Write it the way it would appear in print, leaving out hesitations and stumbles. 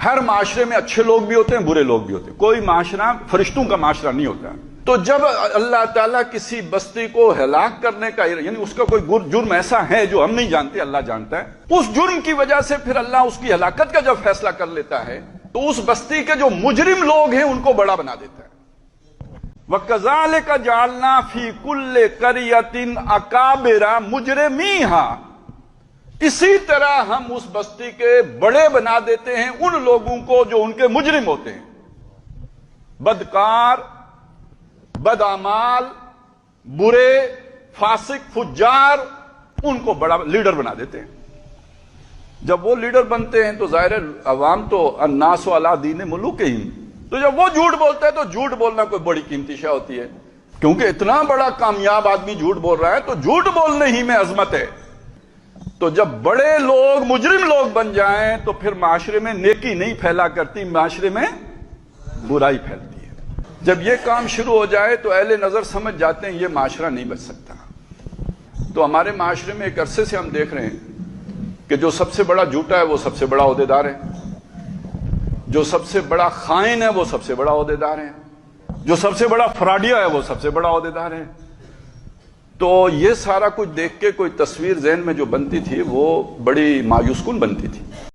ہر معاشرے میں اچھے لوگ بھی ہوتے ہیں، برے لوگ بھی ہوتے ہیں، کوئی معاشرہ فرشتوں کا معاشرہ نہیں ہوتا۔ تو جب اللہ تعالیٰ کسی بستی کو ہلاک کرنے کا، یعنی اس کا کوئی جرم ایسا ہے جو ہم نہیں جانتے، اللہ جانتا ہے، اس جرم کی وجہ سے پھر اللہ اس کی ہلاکت کا جب فیصلہ کر لیتا ہے تو اس بستی کے جو مجرم لوگ ہیں ان کو بڑا بنا دیتا ہے۔ وَكَذَلِكَ جَعَلْنَا فِي كُلِّ قَرْيَةٍ أَكَابِرَ مُجْرِمِيهَا، اسی طرح ہم اس بستی کے بڑے بنا دیتے ہیں ان لوگوں کو جو ان کے مجرم ہوتے ہیں، بدکار، بدعمال، برے، فاسق، فجار، ان کو بڑا لیڈر بنا دیتے ہیں۔ جب وہ لیڈر بنتے ہیں تو ظاہر ہے عوام تو الناس علی دین ملوکہم، تو جب وہ جھوٹ بولتا ہے تو جھوٹ بولنا کوئی بڑی قیمتی شے ہوتی ہے، کیونکہ اتنا بڑا کامیاب آدمی جھوٹ بول رہا ہے تو جھوٹ بولنے ہی میں عظمت ہے۔ تو جب بڑے لوگ مجرم لوگ بن جائیں تو پھر معاشرے میں نیکی نہیں پھیلا کرتی، معاشرے میں برائی پھیلتی ہے۔ جب یہ کام شروع ہو جائے تو اہل نظر سمجھ جاتے ہیں یہ معاشرہ نہیں بچ سکتا۔ تو ہمارے معاشرے میں ایک عرصے سے ہم دیکھ رہے ہیں کہ جو سب سے بڑا جھوٹا ہے وہ سب سے بڑا عہدیدار ہے، جو سب سے بڑا خائن ہے وہ سب سے بڑا عہدیدار ہے، جو سب سے بڑا فراڈیا ہے وہ سب سے بڑا عہدیدار ہے۔ تو یہ سارا کچھ دیکھ کے کوئی تصویر ذہن میں جو بنتی تھی وہ بڑی مایوس کن بنتی تھی۔